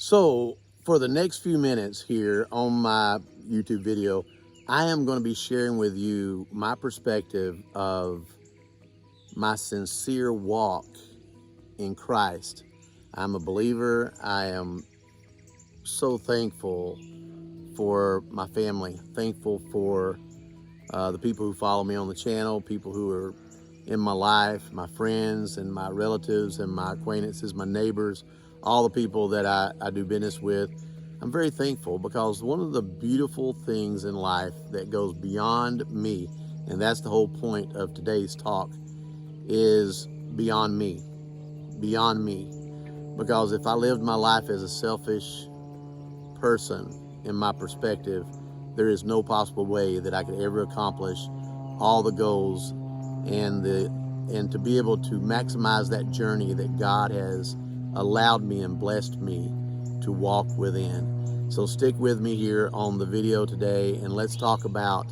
So for the next few minutes here on my YouTube video, I am going to be sharing with you my perspective of my sincere walk in Christ. I'm a believer. I am so thankful for my family, thankful for the people who follow me on the channel, people who are in my life, my friends and my relatives and my acquaintances, my neighbors, all the people that I do business with. I'm very thankful because one of the beautiful things in life that goes beyond me, and that's the whole point of today's talk, is beyond me. Beyond me. Because if I lived my life as a selfish person, in my perspective, there is no possible way that I could ever accomplish all the goals and to be able to maximize that journey that God has allowed me and blessed me to walk within. So stick with me here on the video today, and let's talk about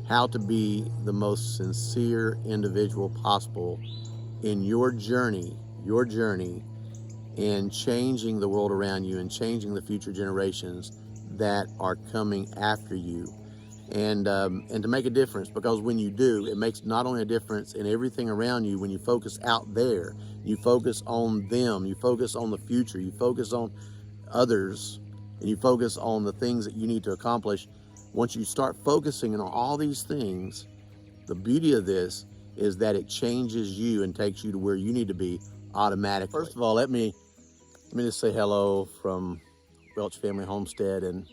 how to be the most sincere individual possible in your journey in changing the world around you and changing the future generations that are coming after you, and to make a difference. Because when you do, it makes not only a difference in everything around you. When you focus out there, you focus on them, you focus on the future, you focus on others, and you focus on the things that you need to accomplish. Once you start focusing on all these things, the beauty of this is that it changes you and takes you to where you need to be automatically. First of all, let me just say hello from Welch Family Homestead, and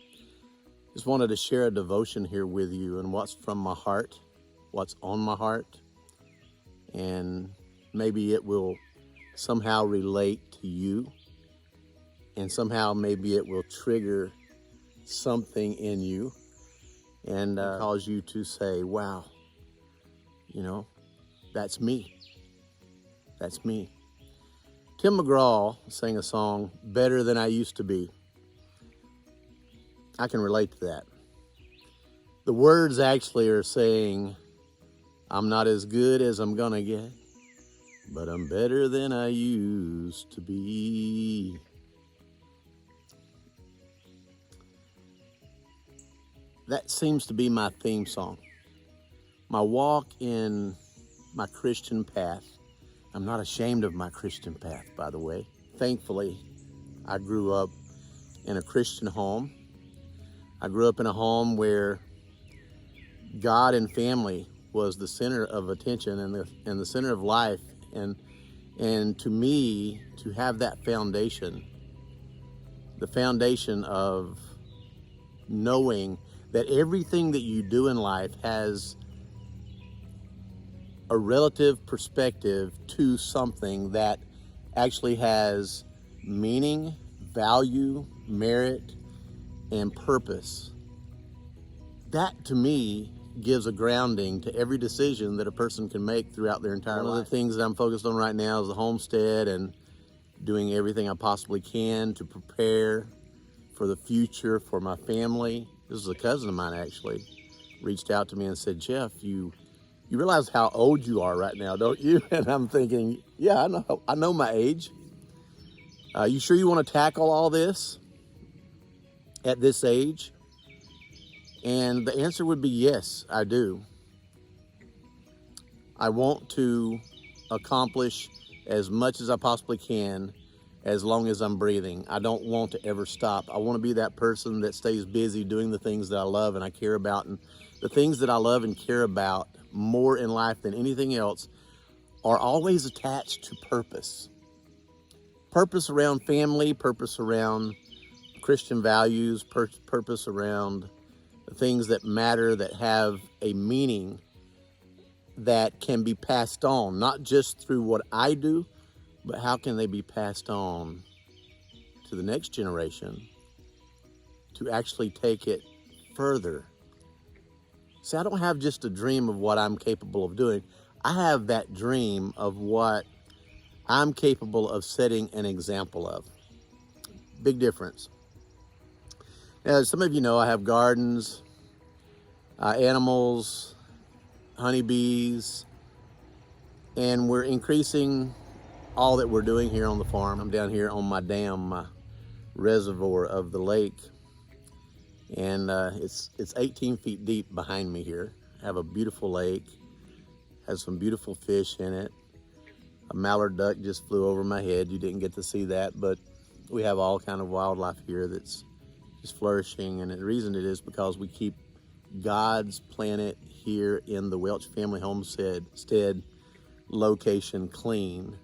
just wanted to share a devotion here with you and what's from my heart, what's on my heart, and maybe it will somehow relate to you, and somehow maybe it will trigger something in you and cause you to say, wow, you know, that's me. That's me. Tim McGraw sang a song, Better Than I Used to Be. I can relate to that. The words actually are saying, I'm not as good as I'm gonna get, but I'm better than I used to be. That seems to be my theme song. My walk in my Christian path. I'm not ashamed of my Christian path, by the way. Thankfully, I grew up in a Christian home. I grew up in a home where God and family was the center of attention and the center of life. And to me, to have that foundation, the foundation of knowing that everything that you do in life has a relative perspective to something that actually has meaning, value, merit, and purpose. That to me gives a grounding to every decision that a person can make throughout their entire life. One of the things that I'm focused on right now is the homestead and doing everything I possibly can to prepare for the future for my family. This is a cousin of mine actually reached out to me and said, Jeff, you realize how old you are right now, don't you? And I'm thinking, yeah, I know my age. You sure you want to tackle all this at this age? And the answer would be yes, I do. I want to accomplish as much as I possibly can as long as I'm breathing. I don't want to ever stop. I want to be that person that stays busy doing the things that I love and I care about. And the things that I love and care about more in life than anything else are always attached to purpose. Purpose around family, purpose around Christian values, purpose around the things that matter, that have a meaning that can be passed on, not just through what I do, but how can they be passed on to the next generation to actually take it further. See, I don't have just a dream of what I'm capable of doing. I have that dream of what I'm capable of setting an example of. Big difference. Now, as some of you know, I have gardens, animals, honeybees, and we're increasing all that we're doing here on the farm. I'm down here on my dam, reservoir of the lake. And it's 18 feet deep behind me here. I have a beautiful lake, has some beautiful fish in it. A mallard duck just flew over my head. You didn't get to see that, but we have all kind of wildlife here that's just flourishing. And the reason it is because we keep God's planet here in the Welch Family Homestead location clean.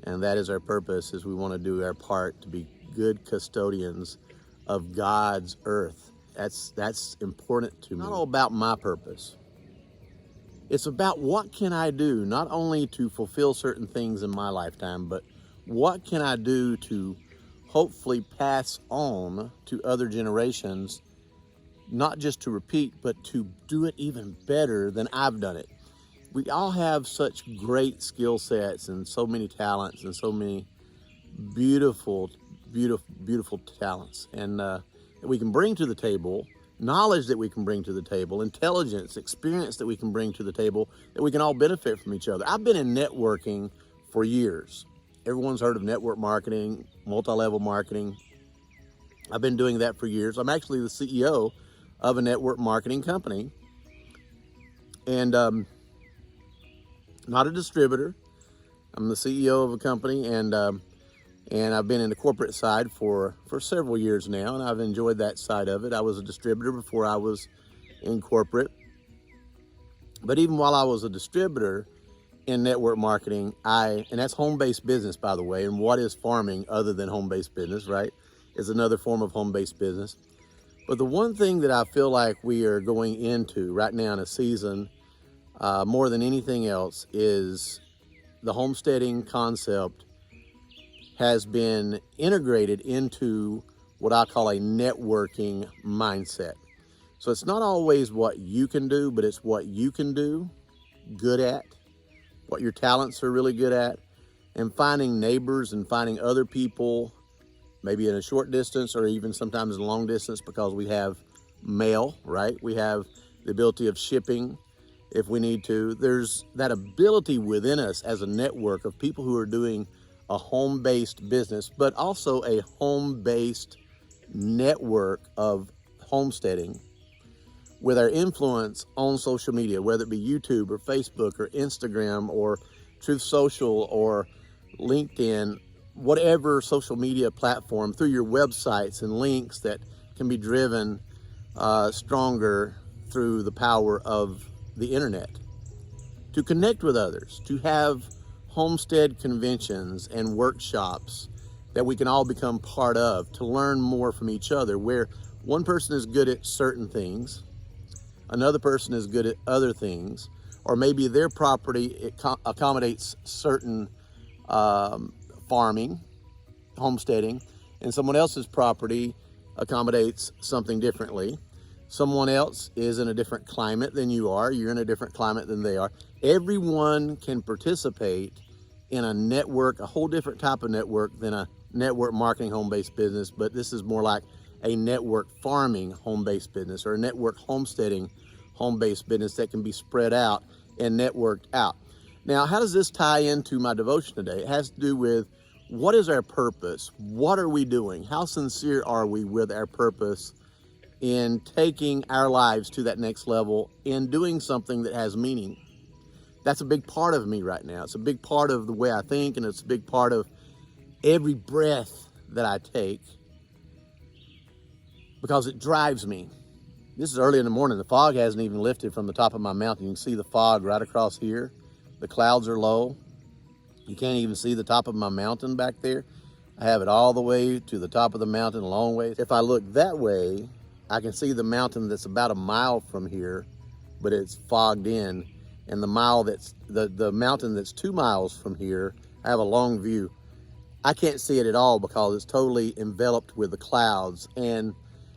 And that is our purpose, is we want to do our part to be good custodians of God's earth. That's important to me. Not all about my purpose. It's about what can I do, not only to fulfill certain things in my lifetime, but what can I do to hopefully pass on to other generations, not just to repeat, but to do it even better than I've done it. We all have such great skill sets and so many talents and so many beautiful talents, and that we can bring to the table, knowledge that we can bring to the table, intelligence, experience that we can bring to the table, that we can all benefit from each other. I've been in networking for years. Everyone's heard of network marketing, multi-level marketing. I've been doing that for years. I'm actually the CEO of a network marketing company, and not a distributor. I'm the CEO of a company, and I've been in the corporate side for several years now, and I've enjoyed that side of it. I was a distributor before I was in corporate. But even while I was a distributor in network marketing, and that's home-based business, by the way, and what is farming other than home-based business, right? Is another form of home-based business. But the one thing that I feel like we are going into right now in a season, more than anything else, is the homesteading concept has been integrated into what I call a networking mindset. So it's not always what you can do, but it's what you can do good at, what your talents are really good at, and finding neighbors and finding other people, maybe in a short distance or even sometimes in a long distance, because we have mail, right? We have the ability of shipping if we need to. There's that ability within us as a network of people who are doing a home-based business, but also a home-based network of homesteading with our influence on social media, whether it be YouTube or Facebook or Instagram or Truth Social or LinkedIn, whatever social media platform, through your websites and links that can be driven stronger through the power of the internet, to connect with others, to have homestead conventions and workshops that we can all become part of, to learn more from each other, where one person is good at certain things, another person is good at other things, or maybe their property accommodates certain farming, homesteading, and someone else's property accommodates something differently. Someone else is in a different climate than you are. You're in a different climate than they are. Everyone can participate in a network, a whole different type of network than a network marketing home-based business, but this is more like a network farming home-based business or a network homesteading home-based business that can be spread out and networked out. Now, how does this tie into my devotion today? It has to do with, what is our purpose? What are we doing? How sincere are we with our purpose in taking our lives to that next level and doing something that has meaning? That's a big part of me right now. It's a big part of the way I think, and it's a big part of every breath that I take, because it drives me. This is early in the morning. The fog hasn't even lifted from the top of my mountain. You can see the fog right across here. The clouds are low. You can't even see the top of my mountain back there. I have it all the way to the top of the mountain, a long way. If I look that way, I can see the mountain that's about a mile from here, but it's fogged in. And the mountain that's 2 miles from here, I have a long view. I can't see it at all because it's totally enveloped with the clouds. And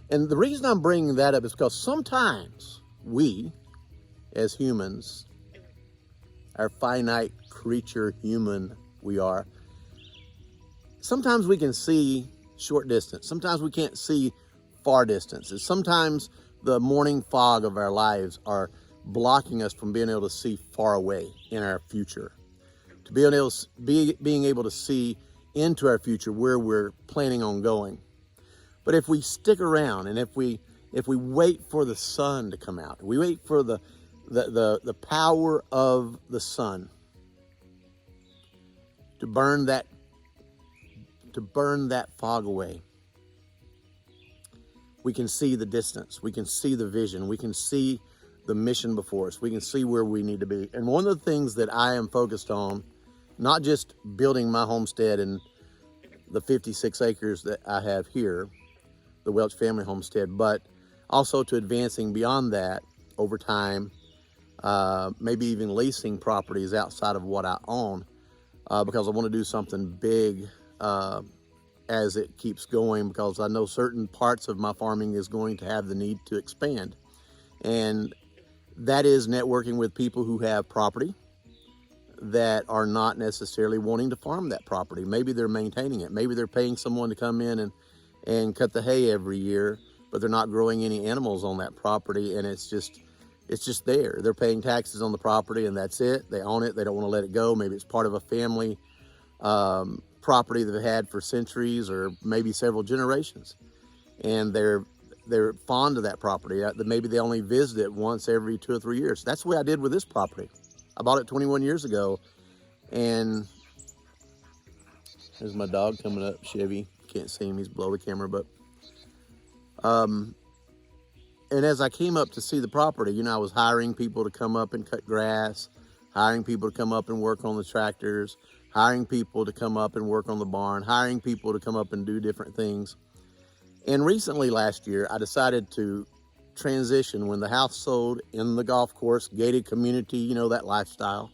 the reason I'm bringing that up is because sometimes we, as humans, our finite creature human we are, sometimes we can see short distance. Sometimes we can't see far distances. Sometimes the morning fog of our lives are blocking us from being able to see far away in our future, to being able to see into our future, where we're planning on going. But if we stick around and if we wait for the sun to come out, we wait for the power of the sun to burn that fog away, we can see the distance, we can see the vision, we can see the mission before us, we can see where we need to be. And one of the things that I am focused on, not just building my homestead and the 56 acres that I have here, the Welch family homestead, but also to advancing beyond that over time, maybe even leasing properties outside of what I own, because I want to do something big as it keeps going, because I know certain parts of my farming is going to have the need to expand. And that is networking with people who have property that are not necessarily wanting to farm that property. Maybe they're maintaining it. Maybe they're paying someone to come in and cut the hay every year, but they're not growing any animals on that property, and it's just there. They're paying taxes on the property, and that's it. They own it. They don't want to let it go. Maybe it's part of a family property that they've had for centuries or maybe several generations, and they're fond of that property. Maybe they only visit it once every 2 or 3 years. That's the way I did with this property. I bought it 21 years ago, and there's my dog coming up, Chevy. Can't see him, he's below the camera, but and as I came up to see the property, you know, I was hiring people to come up and cut grass, hiring people to come up and work on the tractors, hiring people to come up and work on the barn, hiring people to come up and do different things. And recently, last year, I decided to transition when the house sold in the golf course, gated community, you know, that lifestyle.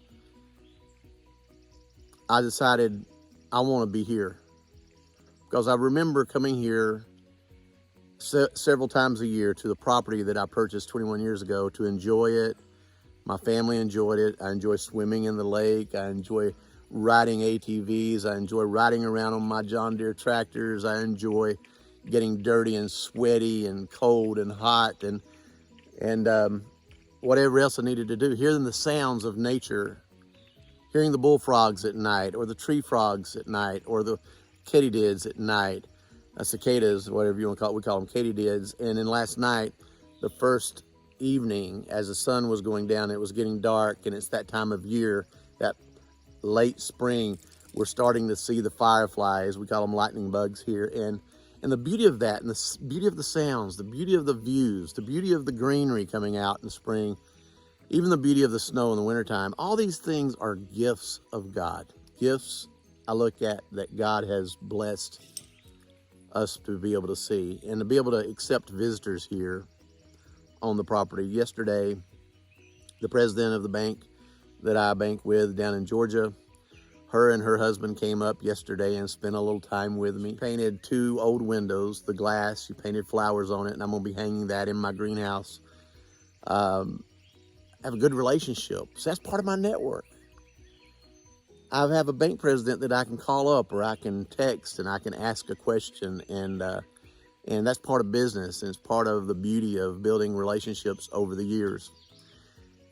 I decided I want to be here, because I remember coming here several times a year to the property that I purchased 21 years ago to enjoy it. My family enjoyed it. I enjoy swimming in the lake. I enjoy riding ATVs. I enjoy riding around on my John Deere tractors. I enjoy getting dirty and sweaty and cold and hot and whatever else I needed to do. Hearing the sounds of nature, hearing the bullfrogs at night, or the tree frogs at night, or the katydids at night, cicadas, whatever you want to call it. We call them katydids. And then last night, the first evening, as the sun was going down, it was getting dark, and it's that time of year, that late spring, we're starting to see the fireflies. We call them lightning bugs here. And the beauty of that, and the beauty of the sounds, the beauty of the views, the beauty of the greenery coming out in spring, even the beauty of the snow in the wintertime, all these things are gifts of God. Gifts I look at that God has blessed us to be able to see and to be able to accept visitors here on the property. Yesterday, the president of the bank that I bank with down in Georgia, her and her husband came up yesterday and spent a little time with me. Painted 2 old windows, the glass, she painted flowers on it, and I'm gonna be hanging that in my greenhouse. Have a good relationship. So that's part of my network. I have a bank president that I can call up, or I can text, and I can ask a question, and that's part of business, and it's part of the beauty of building relationships over the years.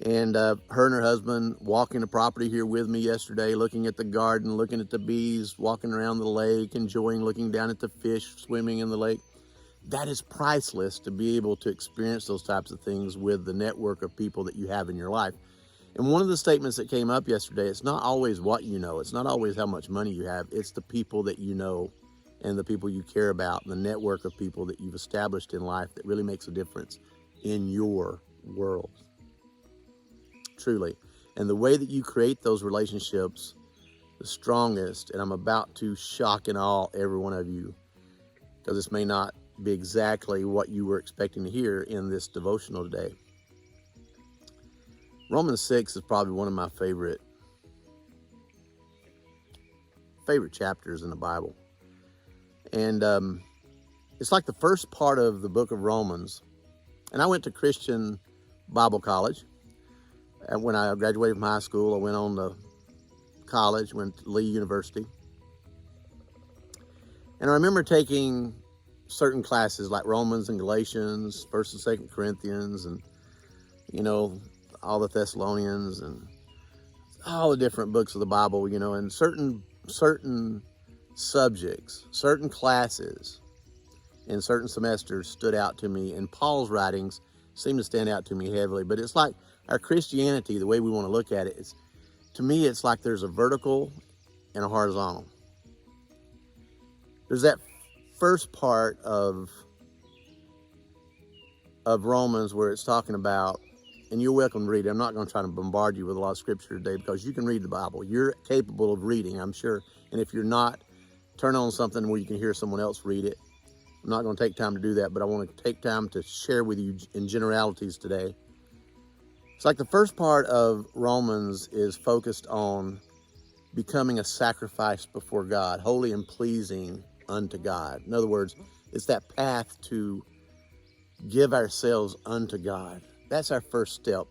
And her and her husband walking the property here with me yesterday, looking at the garden, looking at the bees, walking around the lake, enjoying looking down at the fish swimming in the lake. That is priceless, to be able to experience those types of things with the network of people that you have in your life. And one of the statements that came up yesterday, it's not always what you know, it's not always how much money you have, it's the people that you know and the people you care about, and the network of people that you've established in life that really makes a difference in your world. Truly. And the way that you create those relationships, the strongest, and I'm about to shock and awe every one of you, because this may not be exactly what you were expecting to hear in this devotional today. Romans 6 is probably one of my favorite chapters in the Bible. And it's like the first part of the book of Romans. And I went to Christian Bible college. And when I graduated from high school, I went on to college, went to Lee University. And I remember taking certain classes like Romans and Galatians, 1st and 2nd Corinthians, and, you know, all the Thessalonians and all the different books of the Bible, you know, and certain subjects, certain classes in certain semesters stood out to me, and Paul's writings seem to stand out to me heavily. But it's like our Christianity, the way we want to look at it, is, to me, it's like there's a vertical and a horizontal. There's that first part of Romans where it's talking about, and you're welcome to read it. I'm not going to try to bombard you with a lot of scripture today, because you can read the Bible. You're capable of reading, I'm sure. And if you're not, turn on something where you can hear someone else read it. I'm not going to take time to do that, but I want to take time to share with you in generalities today. It's like the first part of Romans is focused on becoming a sacrifice before God, holy and pleasing unto God. In other words, it's that path to give ourselves unto God. That's our first step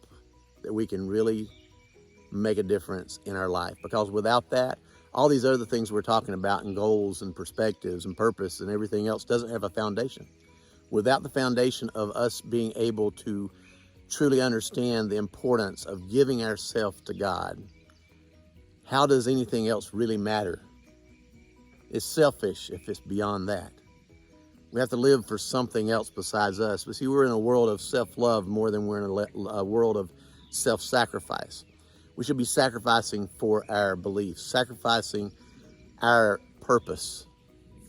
that we can really make a difference in our life. Because without that, all these other things we're talking about, and goals and perspectives and purpose and everything else, doesn't have a foundation. Without the foundation of us being able to truly understand the importance of giving ourselves to God, how does anything else really matter? It's selfish if it's beyond that. We have to live for something else besides us. But see, we're in a world of self-love more than we're in a world of self-sacrifice. We should be sacrificing for our beliefs, sacrificing our purpose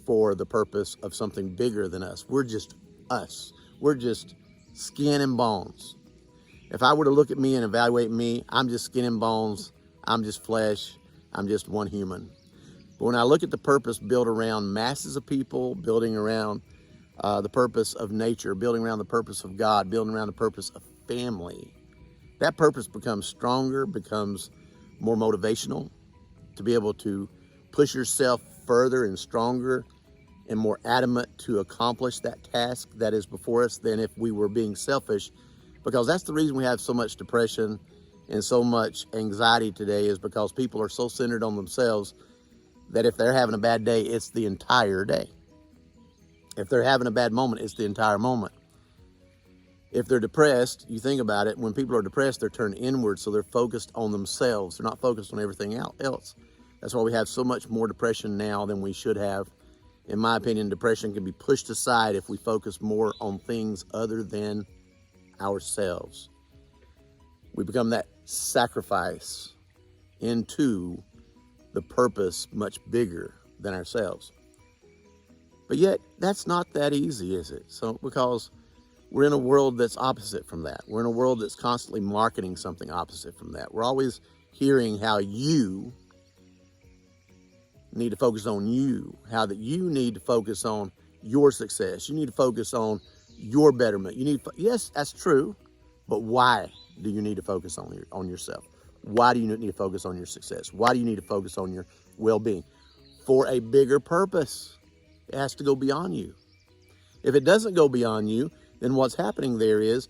for the purpose of something bigger than us. We're just us. We're just skin and bones. If I were to look at me and evaluate me, I'm just skin and bones. I'm just flesh. I'm just one human. But when I look at the purpose built around masses of people, building around the purpose of nature, building around the purpose of God, building around the purpose of family, that purpose becomes stronger, becomes more motivational to be able to push yourself further and stronger and more adamant to accomplish that task that is before us than if we were being selfish. Because that's the reason we have so much depression and so much anxiety today, is because people are so centered on themselves that if they're having a bad day, it's the entire day. If they're having a bad moment, it's the entire moment. If they're depressed, you think about it, when people are depressed, they're turned inward, so they're focused on themselves. They're not focused on everything else. That's why we have so much more depression now than we should have. In my opinion, depression can be pushed aside if we focus more on things other than ourselves. We become that sacrifice into the purpose much bigger than ourselves. But yet, that's not that easy, is it? So, because we're in a world that's opposite from that. We're in a world that's constantly marketing something opposite from that. We're always hearing how you need to focus on you, how that you need to focus on your success. You need to focus on your betterment. Yes, that's true, but why do you need to focus on yourself? Why do you need to focus on your success? Why do you need to focus on your well-being? For a bigger purpose. It has to go beyond you. If it doesn't go beyond you, then what's happening there is,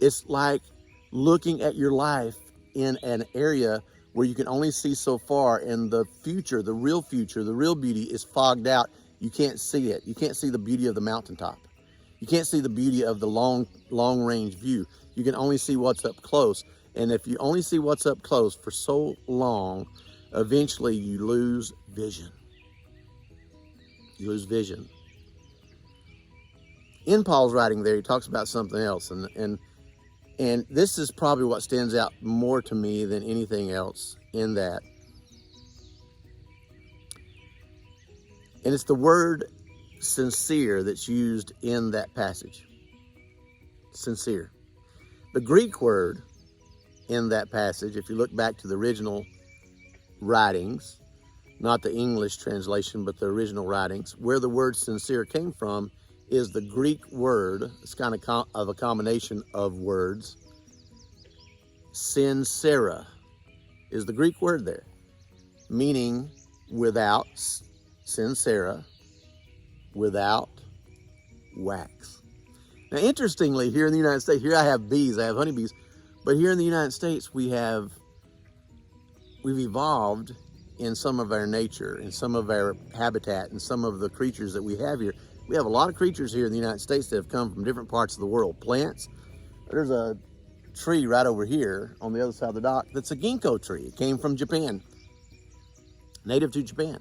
it's like looking at your life in an area where you can only see so far, and the future, the real beauty is fogged out. You can't see it. You can't see the beauty of the mountaintop. You can't see the beauty of the long range view. You can only see what's up close. And if you only see what's up close for so long, eventually you lose vision. You lose vision. In Paul's writing there, he talks about something else. And this is probably what stands out more to me than anything else in that. And it's the word sincere that's used in that passage. Sincere. The Greek word in that passage, if you look back to the original writings, not the English translation, but the original writings, where the word sincere came from is the Greek word. It's kind of a combination of words. Sincera is the Greek word there, meaning without, sincera, without wax. Now, interestingly, here in the United States, here I have bees, I have honeybees, but here in the United States, we've evolved in some of our nature, in some of our habitat, and some of the creatures that we have here. We have a lot of creatures here in the United States that have come from different parts of the world. Plants. There's a tree right over here on the other side of the dock that's a ginkgo tree. It came from Japan, native to Japan.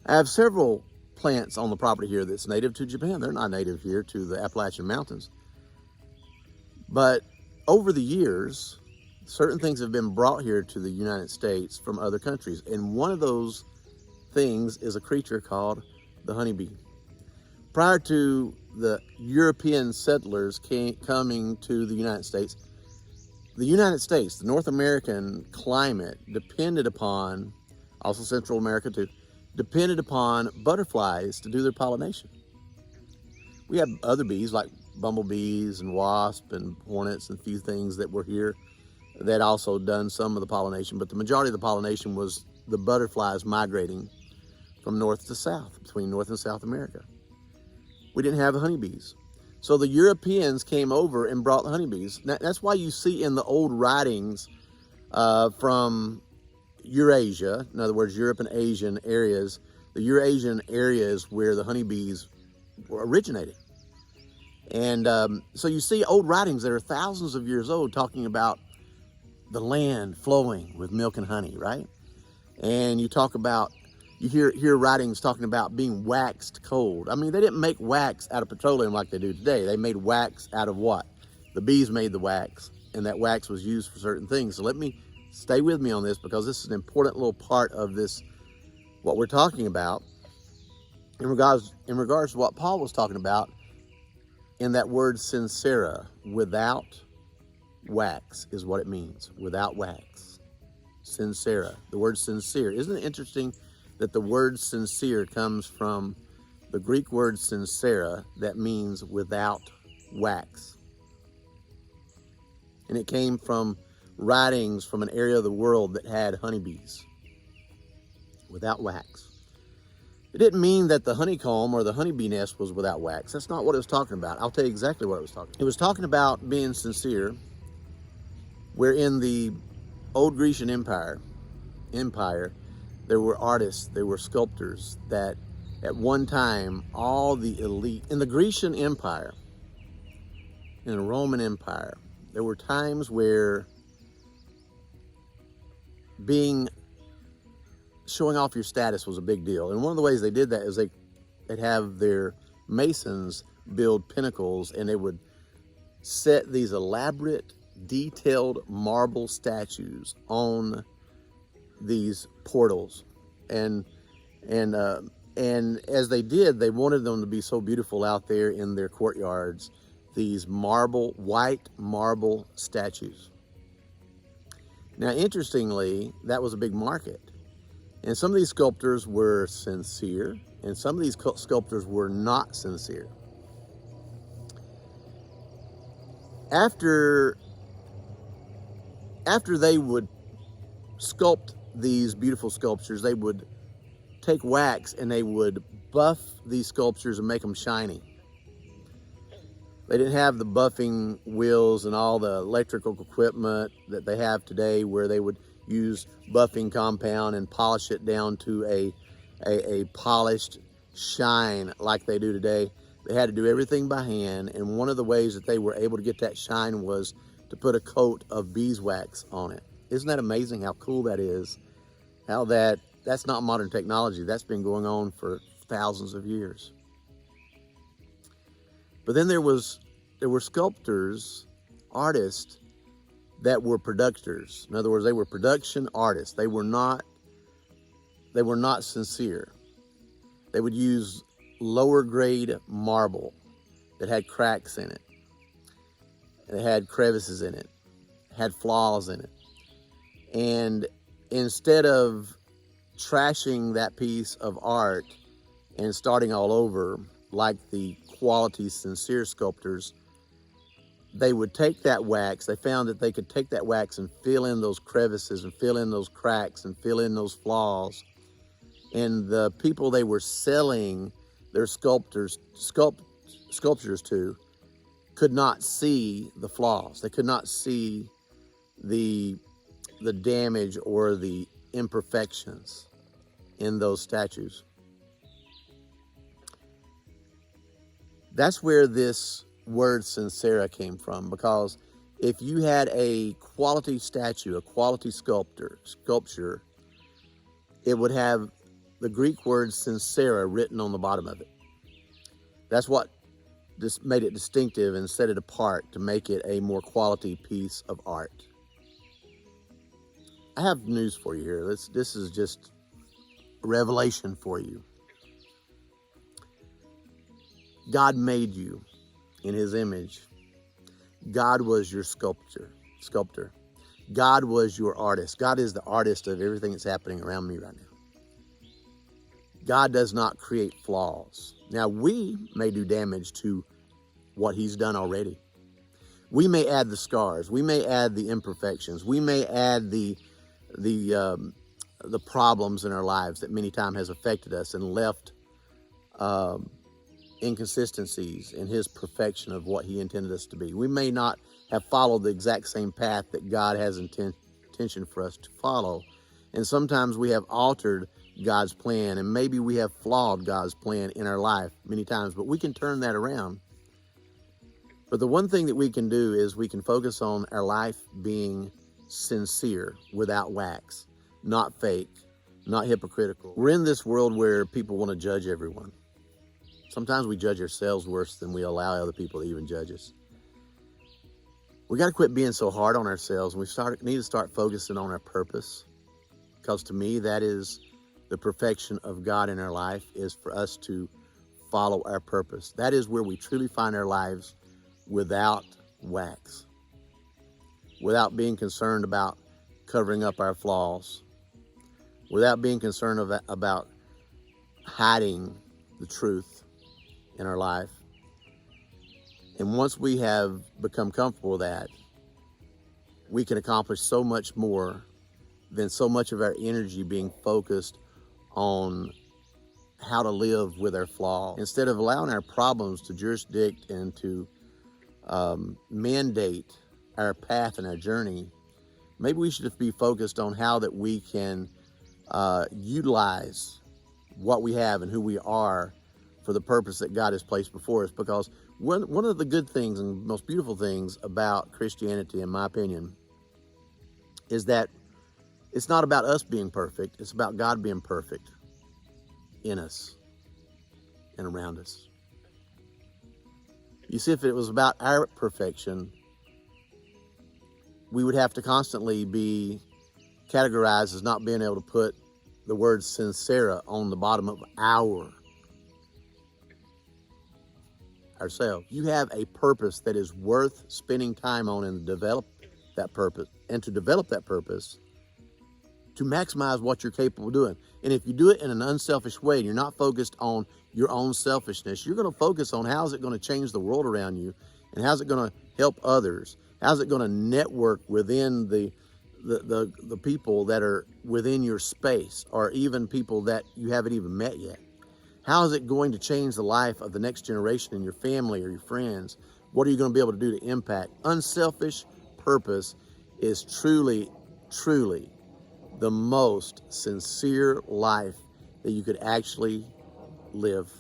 I have several plants on the property here that's native to Japan. They're not native here to the Appalachian Mountains. But over the years, certain things have been brought here to the United States from other countries. And one of those things is a creature called the honeybee. Prior to the European settlers coming to the United States, the North American climate depended upon, also Central America too, depended upon butterflies to do their pollination. We have other bees like bumblebees and wasps and hornets and a few things that were here that also done some of the pollination, but the majority of the pollination was the butterflies migrating from north to south, between North and South America. We didn't have honeybees. So the Europeans came over and brought the honeybees. That's why you see in the old writings from Eurasia, in other words, Europe and Asian areas, the Eurasian areas where the honeybees originated. And so you see old writings that are thousands of years old talking about the land flowing with milk and honey, right? And you talk about, you hear writings talking about being waxed cold. I mean, they didn't make wax out of petroleum like they do today. They made wax out of what? The bees made the wax, and that wax was used for certain things. So stay with me on this, because this is an important little part of this, what we're talking about, in regards to what Paul was talking about in that word sincera. Without wax is what it means, without wax. Sincera, the word sincere. Isn't it interesting that the word sincere comes from the Greek word sincera, that means without wax. And it came from writings from an area of the world that had honeybees, without wax. It didn't mean that the honeycomb or the honeybee nest was without wax. That's not what it was talking about. I'll tell you exactly what it was talking about. It was talking about being sincere, where in the old Grecian Empire, there were artists, there were sculptors that at one time, all the elite, in the Grecian Empire, in the Roman Empire, there were times where showing off your status was a big deal. And one of the ways they did that is they'd have their masons build pinnacles, and they would set these elaborate, detailed marble statues on these portals, and as they did, they wanted them to be so beautiful out there in their courtyards, these white marble statues. Now, interestingly, that was a big market, and some of these sculptors were sincere, and some of these sculptors were not sincere. After they would sculpt these beautiful sculptures, they would take wax and they would buff these sculptures and make them shiny. They didn't have the buffing wheels and all the electrical equipment that they have today, where they would use buffing compound and polish it down to a polished shine like they do today. They had to do everything by hand, and one of the ways that they were able to get that shine was to put a coat of beeswax on it. Isn't that amazing how cool that is? How that's not modern technology. That's been going on for thousands of years. But then there were sculptors, artists, that were producers. In other words, they were production artists. They were not sincere. They would use lower grade marble that had cracks in it. It had crevices in it, had flaws in it. And instead of trashing that piece of art and starting all over like the quality, sincere sculptors, they would take that wax. They found that they could take that wax and fill in those crevices and fill in those cracks and fill in those flaws. And the people they were selling their sculptures to could not see the flaws. They could not see the damage or the imperfections in those statues. That's where this word sincera came from, because if you had a quality statue, a quality sculpture, it would have the Greek word sincera written on the bottom of it. That's what just made it distinctive and set it apart to make it a more quality piece of art. I have news for you here. This is just a revelation for you. God made you in his image. God was your sculptor. God was your artist. God is the artist of everything that's happening around me right now. God does not create flaws. Now, we may do damage to what he's done already. We may add the scars. We may add the imperfections. We may add the problems in our lives that many times has affected us and left inconsistencies in his perfection of what he intended us to be. We may not have followed the exact same path that God has intention for us to follow. And sometimes we have altered God's plan, and maybe we have flawed God's plan in our life many times, but we can turn that around. But the one thing that we can do is we can focus on our life being sincere, without wax, not fake, not hypocritical. We're in this world where people want to judge everyone. Sometimes we judge ourselves worse than we allow other people to even judge us. We got to quit being so hard on ourselves. We need to start focusing on our purpose, because to me, that is the perfection of God in our life, is for us to follow our purpose. That is where we truly find our lives without wax, without being concerned about covering up our flaws, without being concerned about hiding the truth in our life. And once we have become comfortable with that, we can accomplish so much more than so much of our energy being focused on how to live with our flaws. Instead of allowing our problems to jurisdict and to mandate our path and our journey, maybe we should just be focused on how that we can utilize what we have and who we are for the purpose that God has placed before us. Because one of the good things and most beautiful things about Christianity, in my opinion, is that it's not about us being perfect. It's about God being perfect in us and around us. You see, if it was about our perfection, we would have to constantly be categorized as not being able to put the word sincera on the bottom of ourselves. You have a purpose that is worth spending time on, and develop that purpose, and to develop that purpose to maximize what you're capable of doing. And if you do it in an unselfish way and you're not focused on your own selfishness, you're going to focus on how is it going to change the world around you, and how's it going to help others, how's it going to network within the people that are within your space, or even people that you haven't even met yet. How is it going to change the life of the next generation in your family or your friends? What are you going to be able to do to impact? Unselfish purpose is truly, truly the most sincere life that you could actually live.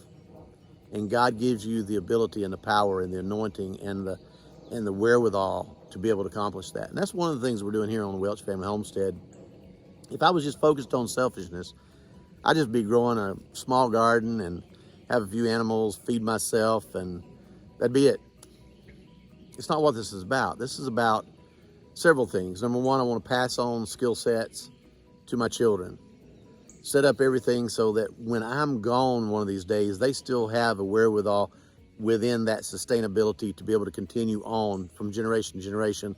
And God gives you the ability and the power and the anointing and the wherewithal to be able to accomplish that. And that's one of the things we're doing here on the Welch Family Homestead. If I was just focused on selfishness, I'd just be growing a small garden and have a few animals, feed myself, and that'd be it. It's not what this is about. This is about several things. Number one, I want to pass on skill sets to my children. Set up everything so that when I'm gone one of these days, they still have a wherewithal within that sustainability to be able to continue on from generation to generation.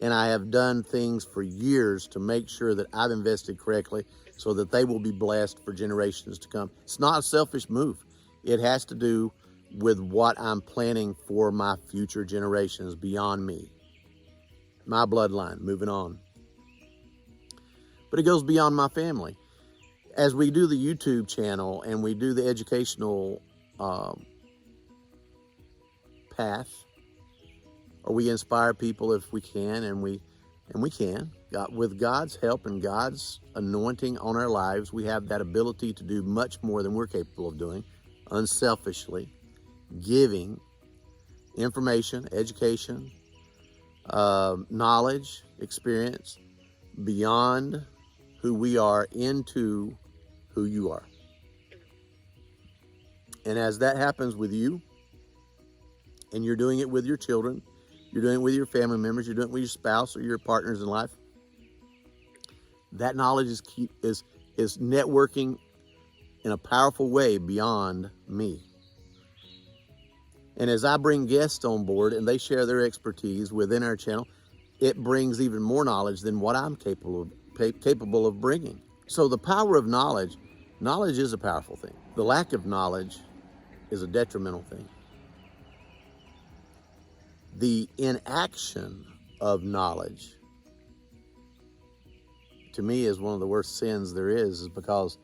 And I have done things for years to make sure that I've invested correctly so that they will be blessed for generations to come. It's not a selfish move. It has to do with what I'm planning for my future generations beyond me, my bloodline, moving on. But it goes beyond my family. As we do the YouTube channel and we do the educational path, or we inspire people if we can, and we can. With God's help and God's anointing on our lives, we have that ability to do much more than we're capable of doing, unselfishly, giving information, education, knowledge, experience, beyond who we are into who you are. And as that happens with you, and you're doing it with your children, you're doing it with your family members, you're doing it with your spouse or your partners in life, that knowledge is networking in a powerful way beyond me. And as I bring guests on board and they share their expertise within our channel, it brings even more knowledge than what I'm capable of bringing. So the power of knowledge is a powerful thing. The lack of knowledge is a detrimental thing. The inaction of knowledge, to me, is one of the worst sins there is because,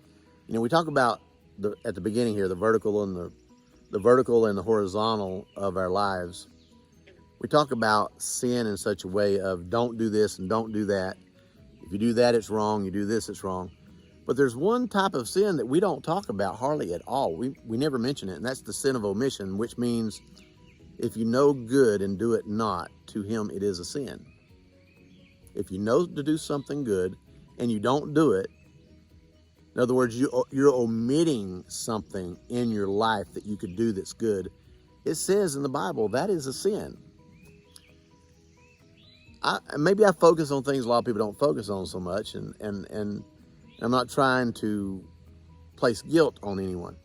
we talk about at the beginning here, the vertical and the horizontal of our lives. We talk about sin in such a way of don't do this and don't do that. If you do that, it's wrong. You do this, it's wrong. But there's one type of sin that we don't talk about hardly at all. We never mention it, and that's the sin of omission, which means if you know good and do it not, to him it is a sin. If you know to do something good and you don't do it, in other words, you're omitting something in your life that you could do that's good. It says in the Bible that is a sin. Maybe I focus on things a lot of people don't focus on so much, and I'm not trying to place guilt on anyone.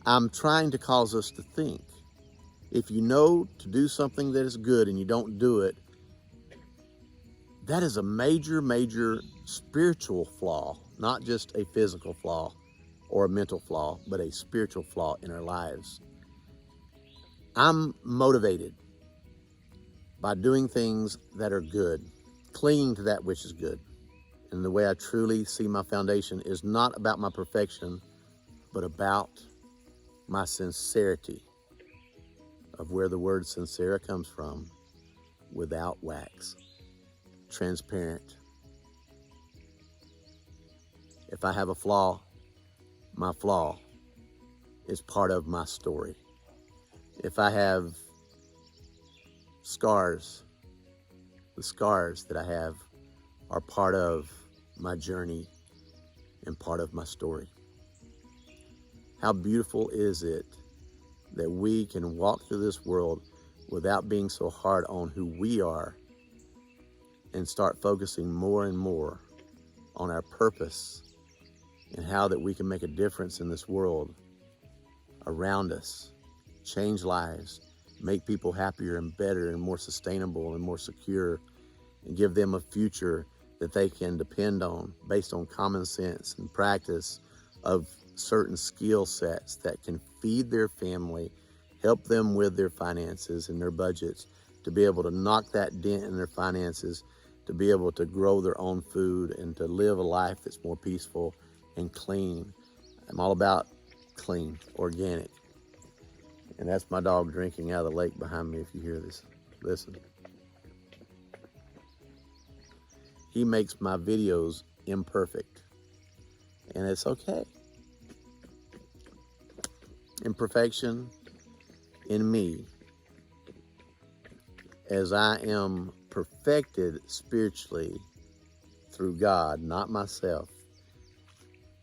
I'm trying to cause us to think. If you know to do something that is good and you don't do it, that is a major, major spiritual flaw, not just a physical flaw or a mental flaw, but a spiritual flaw in our lives. I'm motivated by doing things that are good, clinging to that which is good. And the way I truly see my foundation is not about my perfection, but about my sincerity, of where the word sincere comes from, without wax, transparent. If I have a flaw, my flaw is part of my story. If I have scars, the scars that I have are part of my journey and part of my story. How beautiful is it that we can walk through this world without being so hard on who we are and start focusing more and more on our purpose and how that we can make a difference in this world around us, change lives, make people happier and better and more sustainable and more secure, and give them a future that they can depend on based on common sense and practice of certain skill sets that can feed their family, help them with their finances and their budgets, to be able to knock that dent in their finances, to be able to grow their own food and to live a life that's more peaceful and clean. I'm all about clean, organic. And that's my dog drinking out of the lake behind me if you hear this. Listen. He makes my videos imperfect, and it's okay. Imperfection in me, as I am perfected spiritually through God, not myself.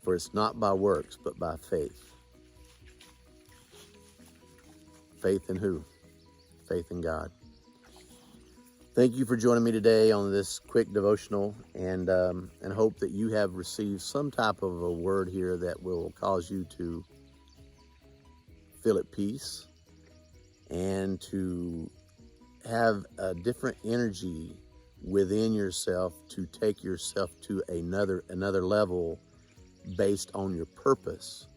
For it's not by works, but by faith. Faith in who? Faith in God. Thank you for joining me today on this quick devotional, and hope that you have received some type of a word here that will cause you to feel at peace and to have a different energy within yourself to take yourself to another level based on your purpose,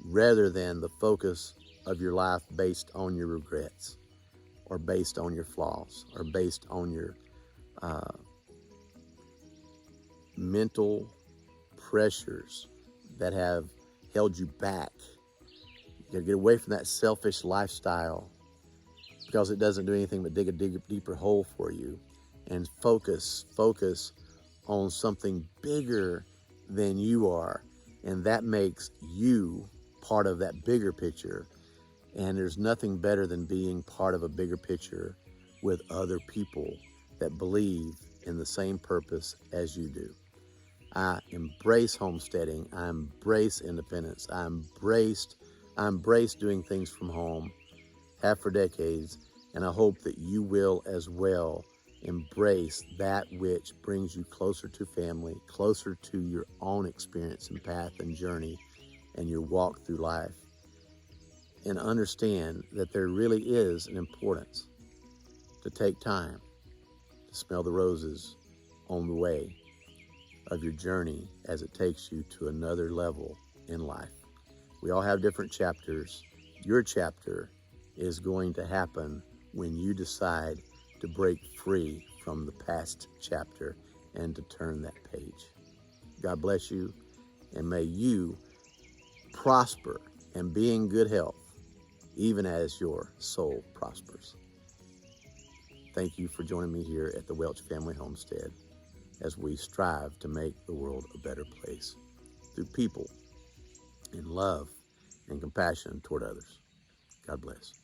rather than the focus of your life based on your regrets or based on your flaws or based on your mental pressures that have held you back. You gotta get away from that selfish lifestyle, because it doesn't do anything but dig a deeper hole for you, and focus on something bigger than you are, and that makes you part of that bigger picture. And there's nothing better than being part of a bigger picture with other people that believe in the same purpose as you do. I embrace homesteading. I embrace independence. I I embrace doing things from home, have for decades, and I hope that you will as well embrace that which brings you closer to family, closer to your own experience and path and journey and your walk through life. And understand that there really is an importance to take time to smell the roses on the way of your journey as it takes you to another level in life. We all have different chapters. Your chapter is going to happen when you decide to break free from the past chapter and to turn that page. God bless you, and may you prosper and be in good health, even as your soul prospers. Thank you for joining me here at the Welch Family Homestead as we strive to make the world a better place through people in love and compassion toward others. God bless.